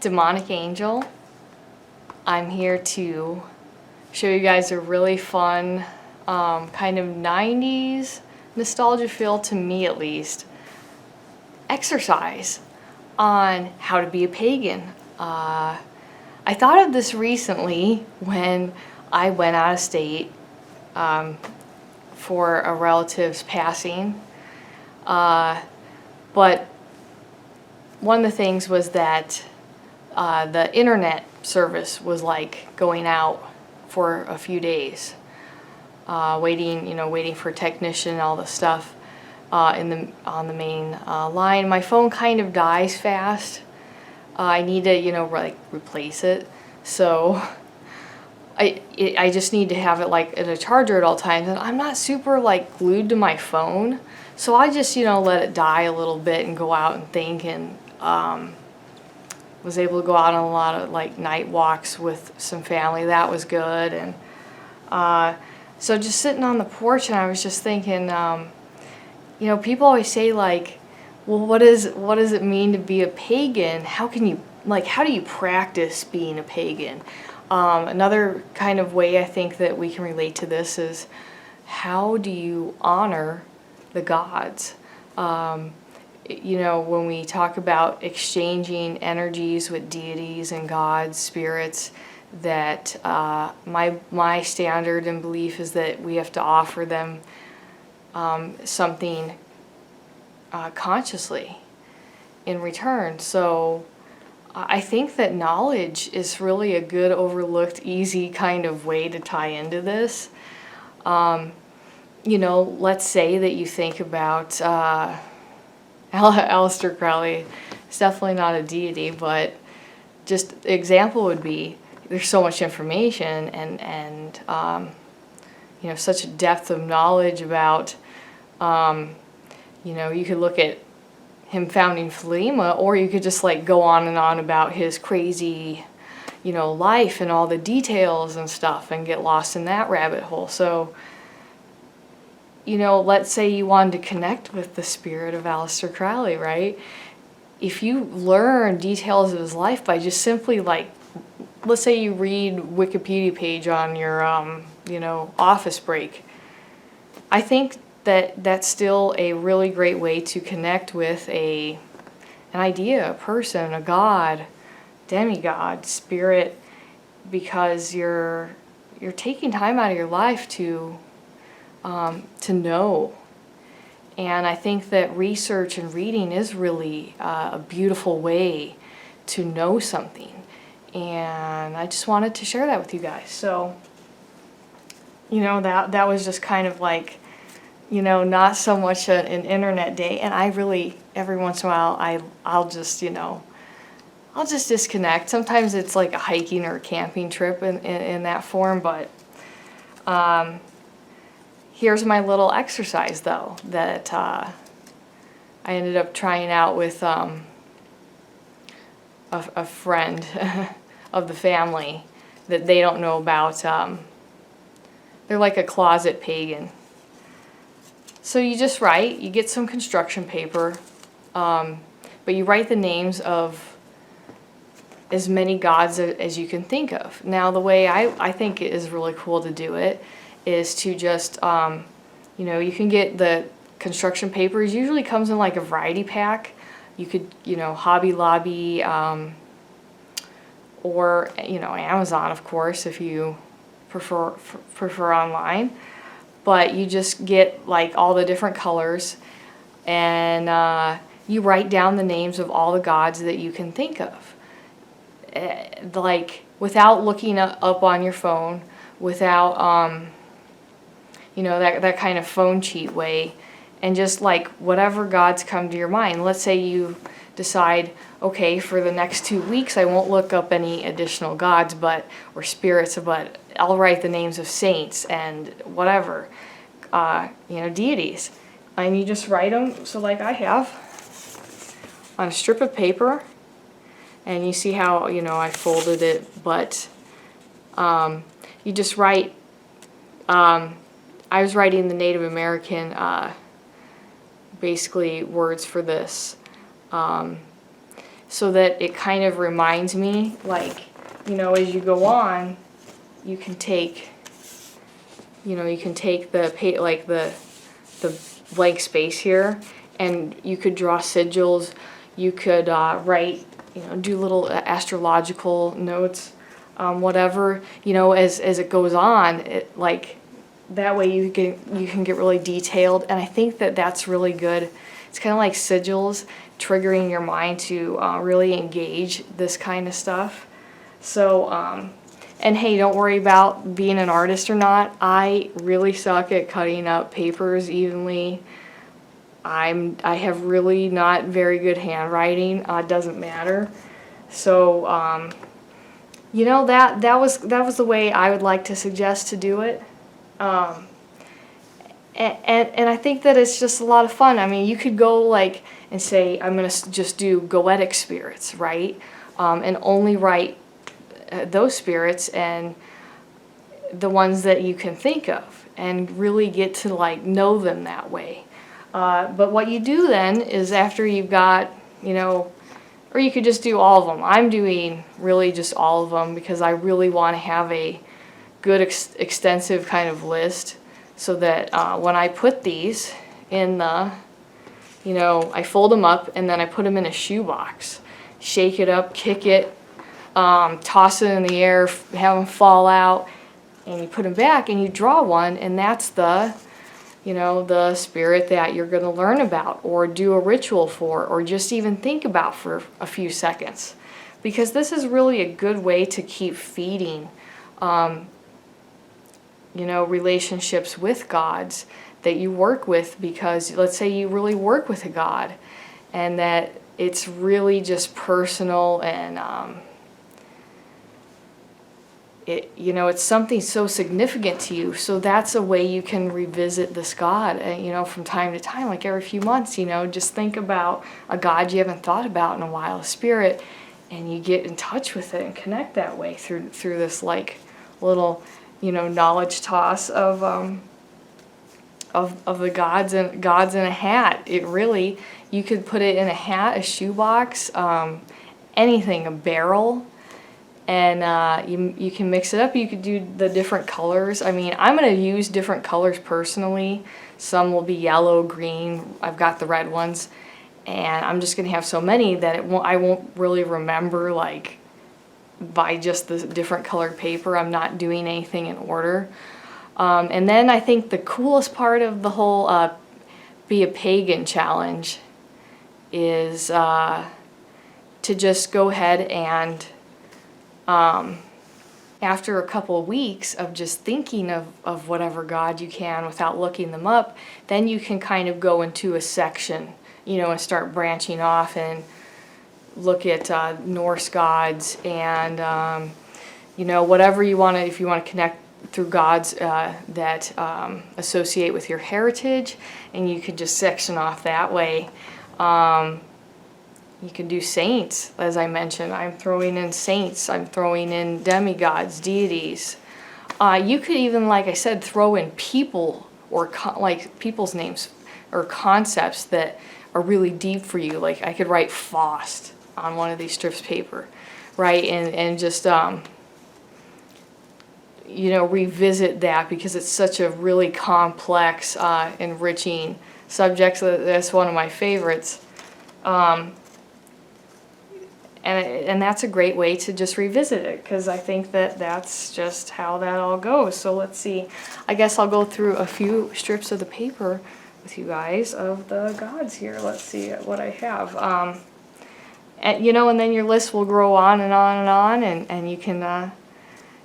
Demonic Angel. I'm here to show you guys a really fun kind of 90s nostalgia feel, to me at least, exercise on how to be a pagan. I thought of this recently when I went out of state for a relative's passing. But one of the things was that the internet service was like going out for a few days, waiting for a technician and all the stuff on the main line. My phone kind of dies fast. I need to replace it, so I just need to have it like in a charger at all times, and I'm not super like glued to my phone, so I just let it die a little bit and go out and think, and was able to go out on a lot of like night walks with some family. That was good. And so just sitting on the porch, and I was just thinking, people always say like, well, what does it mean to be a pagan? How do you practice being a pagan? Another kind of way I think that we can relate to this is, how do you honor the gods? When we talk about exchanging energies with deities and gods, spirits, that my standard and belief is that we have to offer them something consciously in return. So I think that knowledge is really a good, overlooked, easy kind of way to tie into this. Let's say that you think about Aleister Crowley. It's definitely not a deity, but just the example would be, there's so much information and such a depth of knowledge about, you could look at him founding Philema, or you could just like go on and on about his crazy, life and all the details and stuff, and get lost in that rabbit hole. So, let's say you wanted to connect with the spirit of Aleister Crowley, right? If you learn details of his life by just simply let's say you read Wikipedia page on your, office break, I think that that's still a really great way to connect with an idea, a person, a god, demigod, spirit, because you're taking time out of your life to know. And I think that research and reading is really a beautiful way to know something. And I just wanted to share that with you guys. So, that was just kind of like, not so much an internet day. And I really, every once in a while, I'll just disconnect. Sometimes it's like a hiking or a camping trip in that form, but here's my little exercise, though, that I ended up trying out with a friend of the family that they don't know about. They're like a closet pagan. So you just write, you get some construction paper, but you write the names of as many gods as you can think of. Now, the way I think it is really cool to do it is to just, you can get the construction paper. It usually comes in like a variety pack. You could, Hobby Lobby, or, Amazon, of course, if you prefer online. But you just get like all the different colors, and you write down the names of all the gods that you can think of. Like, without looking up on your phone, without, that kind of phone cheat way, and just like whatever gods come to your mind. Let's say you decide, okay, for the next 2 weeks I won't look up any additional gods or spirits, but I'll write the names of saints and whatever, deities. And you just write them, so like I have, on a strip of paper, and you see how, I folded it, but you just write, I was writing the Native American, basically, words for this. so that it kind of reminds me, like, you know, as you go on, you can take, you know, you can take the blank space here, and you could draw sigils, you could write, you know, do little astrological notes, whatever, you know, as it goes on, it, like, that way you can get really detailed, and I think that that's really good. It's kind of like sigils, triggering your mind to really engage this kind of stuff. So, and hey, don't worry about being an artist or not. I really suck at cutting up papers evenly. I have really not very good handwriting. It doesn't matter. So, you know, that was the way I would like to suggest to do it. And I think that it's just a lot of fun. I mean, you could go like and say, I'm going to just do goetic spirits, right? And only write those spirits and the ones that you can think of, and really get to like know them that way. But what you do then is, after you've got, you know, or you could just do all of them. I'm doing really just all of them because I really want to have a good extensive kind of list, so that when I put these in the, you know, I fold them up and then I put them in a shoebox, shake it up, kick it, toss it in the air, have them fall out, and you put them back and you draw one, and that's the, you know, the spirit that you're going to learn about or do a ritual for, or just even think about for a few seconds. Because this is really a good way to keep feeding, you know, relationships with gods that you work with, because let's say you really work with a god and that it's really just personal, and it, you know, it's something so significant to you. So that's a way you can revisit this god, you know, from time to time, like every few months, you know, just think about a god you haven't thought about in a while, a spirit, and you get in touch with it and connect that way through this like little, you know, knowledge toss of the gods in a hat. It really, you could put it in a hat, a shoebox, anything, a barrel, and you can mix it up. You could do the different colors. I mean, I'm going to use different colors personally. Some will be yellow, green. I've got the red ones, and I'm just going to have so many that I won't really remember, like, by just the different colored paper. I'm not doing anything in order. And then I think the coolest part of the whole Be a Pagan challenge is to just go ahead and after a couple of weeks of just thinking of whatever god you can without looking them up, then you can kind of go into a section, you know, and start branching off and look at Norse gods and, you know, whatever you want to, if you want to connect through gods that associate with your heritage, and you could just section off that way. You can do saints, as I mentioned. I'm throwing in saints. I'm throwing in demigods, deities. You could even, like I said, throw in people, or like people's names or concepts that are really deep for you. Like I could write Faust on one of these strips of paper, right? And just, you know, revisit that, because it's such a really complex, enriching subject. So that's one of my favorites. And that's a great way to just revisit it, because I think that that's just how that all goes. So let's see. I guess I'll go through a few strips of the paper with you guys of the gods here. Let's see what I have. And, you know, and then your list will grow on and on and on, and you can,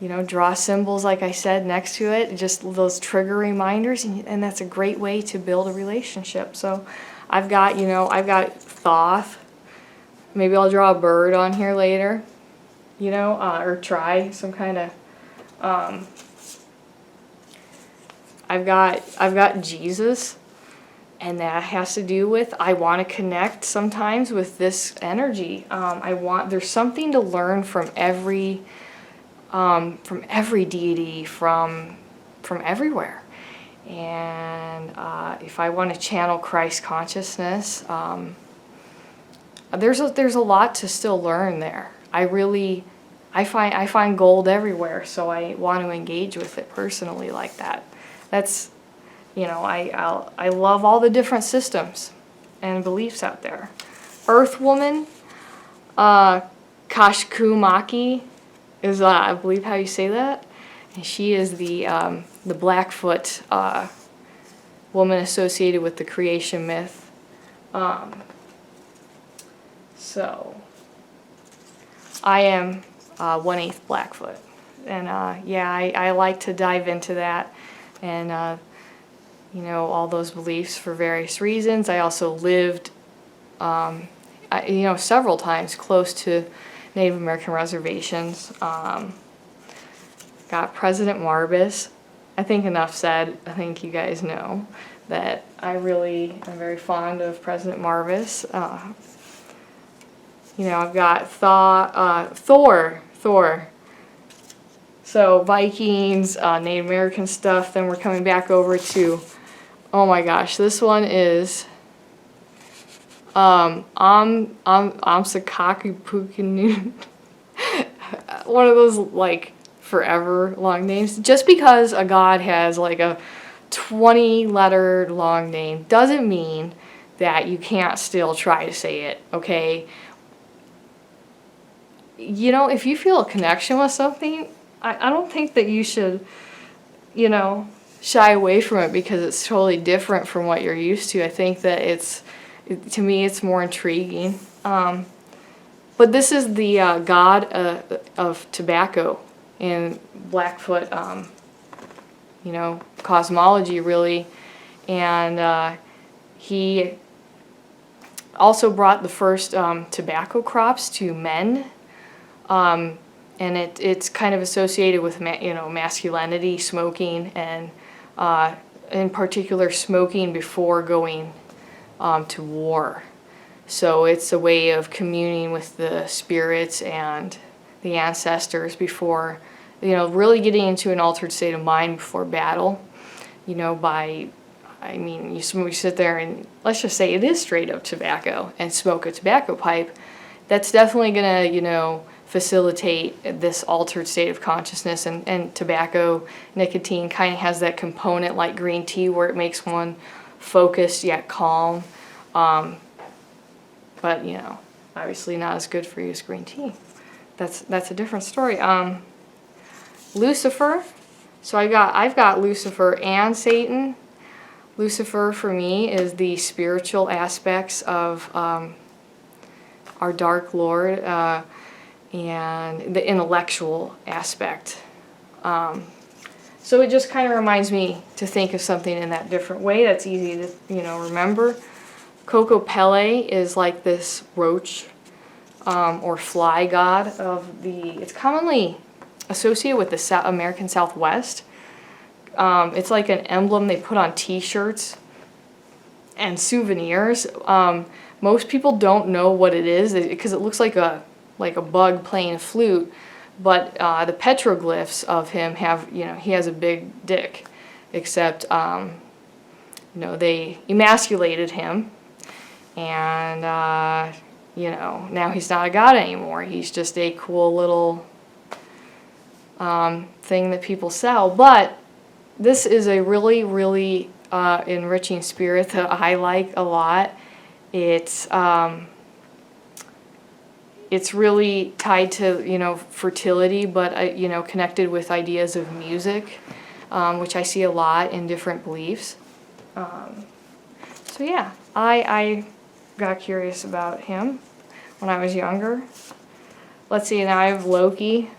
you know, draw symbols, like I said, next to it, just those trigger reminders, and that's a great way to build a relationship. So I've got, you know, I've got Thoth. Maybe I'll draw a bird on here later, you know, or try some kind of, I've got Jesus, and that has to do with, I want to connect sometimes with this energy. There's something to learn from every deity, from everywhere. And if I want to channel Christ consciousness, there's a lot to still learn there. I find gold everywhere, so I want to engage with it personally like that. That's, I love all the different systems and beliefs out there. Earth Woman, Kashkumaki is, I believe how you say that. And she is the Blackfoot woman associated with the creation myth. So, I am 1/8 Blackfoot. And yeah, I like to dive into that and, all those beliefs for various reasons. I also lived, several times close to Native American reservations. Got President Marbus. I think enough said. I think you guys know that I really am very fond of President Marbus. I've got Thor. So Vikings, Native American stuff. Then we're coming back over to, oh my gosh, this one is Amsakakupukinu. One of those like forever long names. Just because a god has like a 20-letter long name doesn't mean that you can't still try to say it, okay? If you feel a connection with something, I don't think that you should, shy away from it because it's totally different from what you're used to. I think that to me, it's more intriguing. But this is the god of tobacco in Blackfoot, cosmology, really. And he also brought the first tobacco crops to men. And it's kind of associated with, masculinity, smoking, and in particular smoking before going to war. So it's a way of communing with the spirits and the ancestors before, really getting into an altered state of mind before battle, you sit there and let's just say it is straight up tobacco and smoke a tobacco pipe. That's definitely going to, facilitate this altered state of consciousness, and tobacco, nicotine kind of has that component like green tea where it makes one focused yet calm. But obviously not as good for you as green tea. That's a different story. Lucifer. So I've got Lucifer and Satan. Lucifer for me is the spiritual aspects of our Dark Lord and the intellectual aspect. So it just kind of reminds me to think of something in that different way that's easy to remember. Coco Pele is like this roach or fly god it's commonly associated with the American Southwest. It's like an emblem they put on t-shirts and souvenirs. Most people don't know what it is because it looks like a bug playing a flute, but the petroglyphs of him have, he has a big dick, except, they emasculated him, and, now he's not a god anymore. He's just a cool little thing that people sell. But this is a really, really enriching spirit that I like a lot. It's really tied to, fertility, but, connected with ideas of music, which I see a lot in different beliefs. So yeah, I got curious about him when I was younger. Let's see, now I have Loki.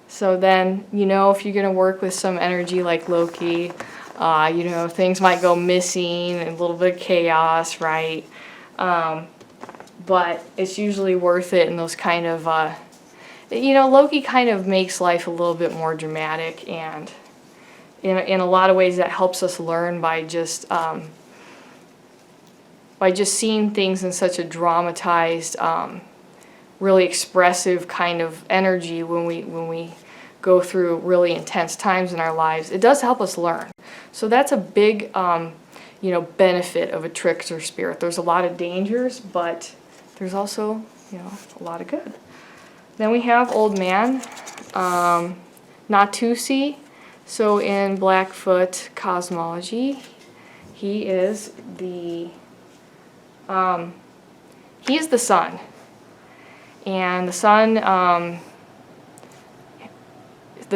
So then, if you're going to work with some energy like Loki, things might go missing and a little bit of chaos, right? But it's usually worth it in those kind of, Loki kind of makes life a little bit more dramatic, and in a lot of ways that helps us learn by just seeing things in such a dramatized, really expressive kind of energy when we go through really intense times in our lives. It does help us learn. So that's a big, benefit of a trickster spirit. There's a lot of dangers, but there's also, you know, a lot of good. Then we have Old Man, Natusi. So in Blackfoot cosmology, he is the sun, and the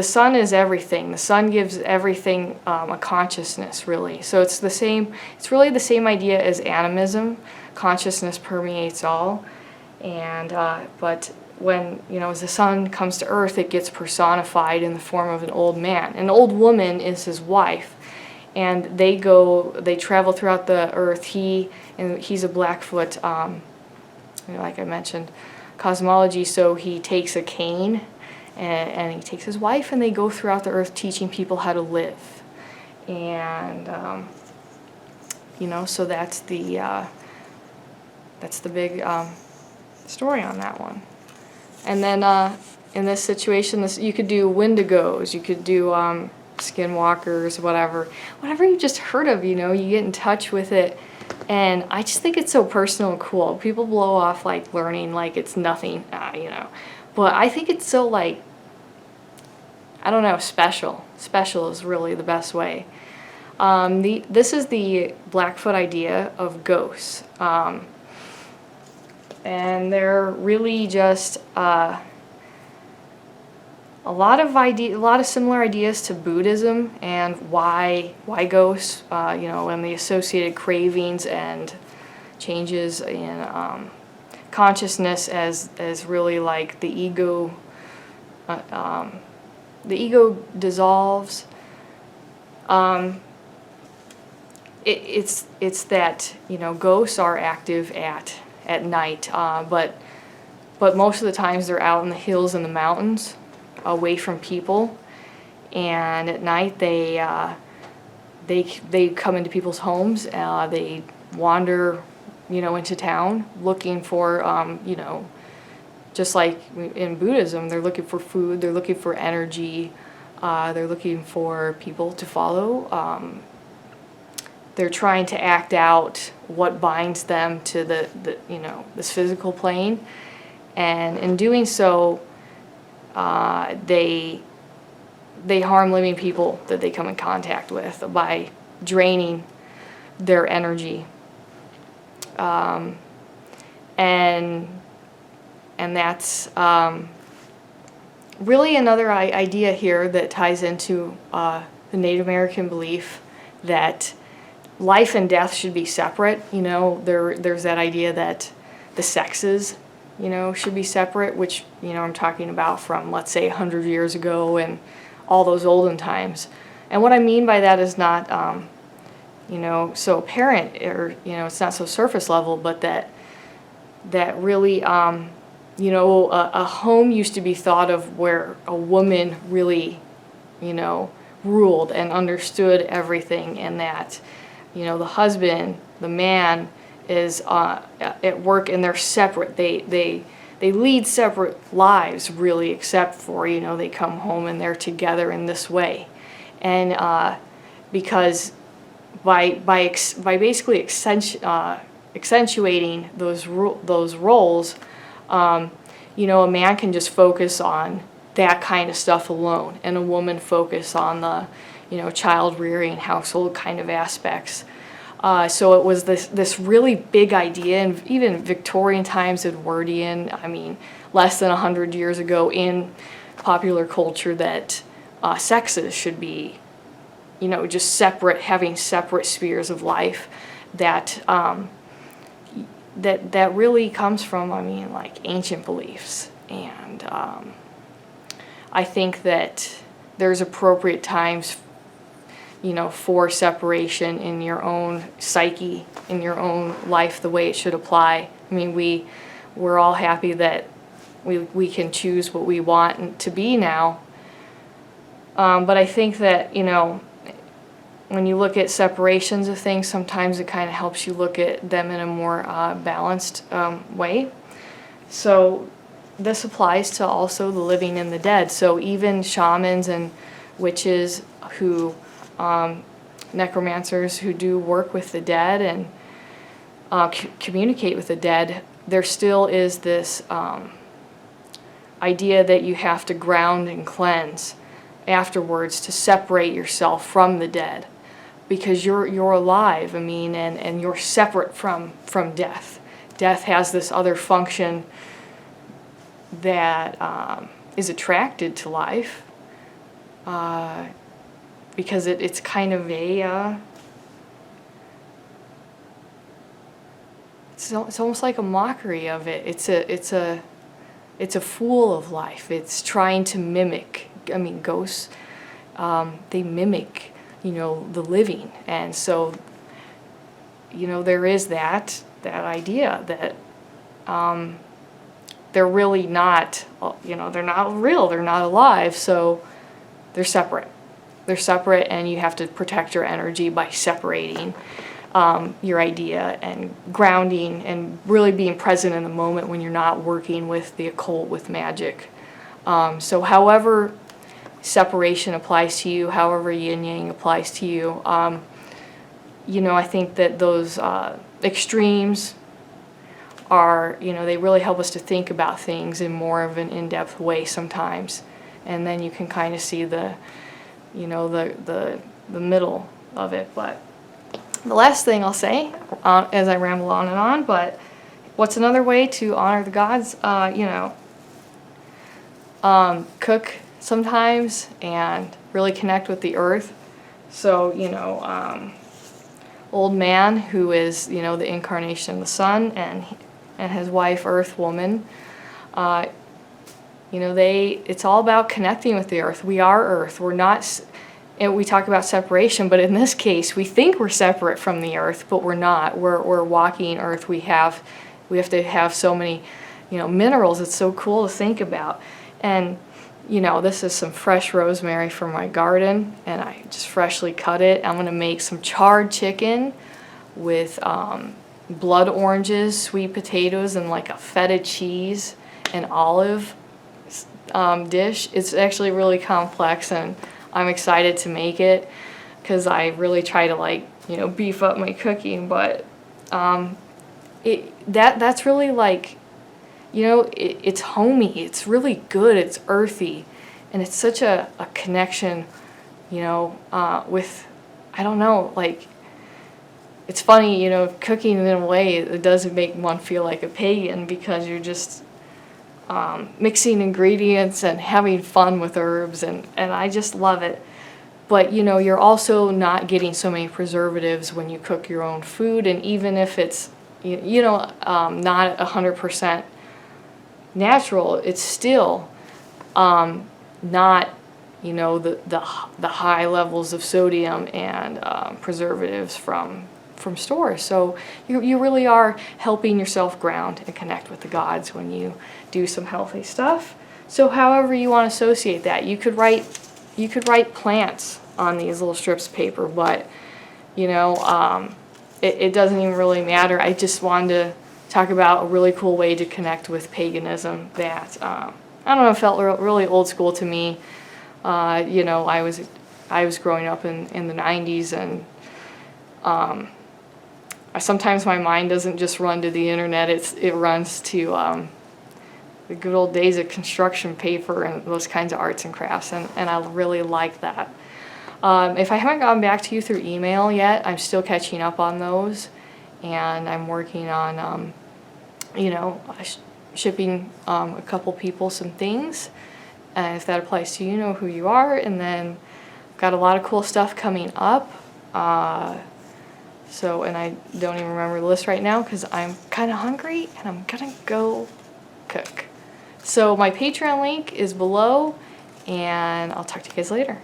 sun is everything. The sun gives everything a consciousness, really. So it's the same. It's really the same idea as animism. Consciousness permeates all, and but when, you know, as the sun comes to Earth, it gets personified in the form of an old man. An old woman is his wife, and they travel throughout the Earth. He's a Blackfoot, you know, like I mentioned, cosmology. So he takes a cane, and he takes his wife, and they go throughout the Earth teaching people how to live. And you know, so that's the big story on that one. And then in this situation, you could do Wendigos, you could do skinwalkers, whatever you just heard of, you know, you get in touch with it. And I just think it's so personal and cool. People blow off like learning like it's nothing, you know. But I think it's so, like, I don't know, special. Special is really the best way. This is the Blackfoot idea of ghosts. And they're really just a lot of similar ideas to Buddhism, and why ghosts, you know, and the associated cravings and changes in consciousness as really like the ego dissolves. It's that, you know, ghosts are active at night, but most of the times they're out in the hills and the mountains, away from people, and at night they come into people's homes. They wander, you know, into town looking for, you know, just like in Buddhism, they're looking for food, they're looking for energy, they're looking for people to follow. They're trying to act out what binds them to the you know, this physical plane, and in doing so, they harm living people that they come in contact with by draining their energy, and that's really another idea here that ties into the Native American belief that life and death should be separate. You know, there's that idea that the sexes, you know, should be separate, which, you know, I'm talking about from, let's say, 100 years ago and all those olden times. And what I mean by that is not, you know, so apparent, or, you know, it's not so surface level, but that really, you know, a home used to be thought of where a woman really, you know, ruled and understood everything, and that, you know, the husband, the man, is at work, and they're separate. They lead separate lives, really, except for, you know, they come home and they're together in this way. And because by basically accentuating those roles, you know, a man can just focus on that kind of stuff alone, and a woman focus on the, you know, child rearing, household kind of aspects. So it was this really big idea, and even Victorian times, Edwardian, I mean, less than 100 years ago in popular culture, that sexes should be, you know, just separate, having separate spheres of life. That really comes from, I mean, like, ancient beliefs. And I think that there's appropriate times, you know, for separation in your own psyche, in your own life, the way it should apply. I mean, we're all happy that we can choose what we want to be now. But I think that, you know, when you look at separations of things, sometimes it kind of helps you look at them in a more balanced way. So this applies to also the living and the dead. So even shamans and witches who, necromancers who do work with the dead and communicate with the dead, there still is this idea that you have to ground and cleanse afterwards to separate yourself from the dead, because you're alive, I mean, and you're separate from death. Death has this other function that is attracted to life, because it's kind of a it's almost like a mockery of it. It's a fool of life. It's trying to mimic. I mean, ghosts, they mimic, you know, the living, and so, you know, there is that idea that they're really not, you know, they're not real, they're not alive, so they're separate. They're separate, and you have to protect your energy by separating your idea and grounding and really being present in the moment when you're not working with the occult, with magic. So however separation applies to you, however yin-yang applies to you, you know, I think that those extremes are, you know, they really help us to think about things in more of an in-depth way sometimes. And then you can kind of see the, you know, the middle of it. But the last thing I'll say, as I ramble on and on, but what's another way to honor the gods? You know, cook sometimes and really connect with the earth. So, you know, old man, who is, you know, the incarnation of the sun, and his wife, Earth Woman, you know, it's all about connecting with the earth. We are earth. We're not, and we talk about separation, but in this case, we think we're separate from the earth, but we're not. We're walking earth. We have to have so many, you know, minerals. It's so cool to think about. And, you know, this is some fresh rosemary from my garden, and I just freshly cut it. I'm going to make some charred chicken with blood oranges, sweet potatoes, and like a feta cheese and olive dish. It's actually really complex, and I'm excited to make it because I really try to, like, you know, beef up my cooking. But that's really, like, you know, it's homey. It's really good. It's earthy, and it's such a connection, you know, with, I don't know, like, it's funny, you know, cooking in a way, it doesn't make one feel like a pagan, because you're just mixing ingredients and having fun with herbs, and I just love it. But, you know, you're also not getting so many preservatives when you cook your own food, and even if it's, you know, not 100% natural, it's still not, you know, the high levels of sodium and preservatives from stores. So you really are helping yourself ground and connect with the gods when you do some healthy stuff. So however you want to associate that, you could write plants on these little strips of paper, but, you know, it doesn't even really matter. I just wanted to talk about a really cool way to connect with paganism that I don't know, felt really old school to me. You know, I was growing up in the 90s, and sometimes my mind doesn't just run to the internet, it runs to the good old days of construction paper and those kinds of arts and crafts, and I really like that. If I haven't gotten back to you through email yet, I'm still catching up on those, and I'm working on, you know, shipping a couple people some things. And if that applies to you, know who you are. And then I've got a lot of cool stuff coming up. So, and I don't even remember the list right now because I'm kind of hungry and I'm gonna go cook. So my Patreon link is below, and I'll talk to you guys later.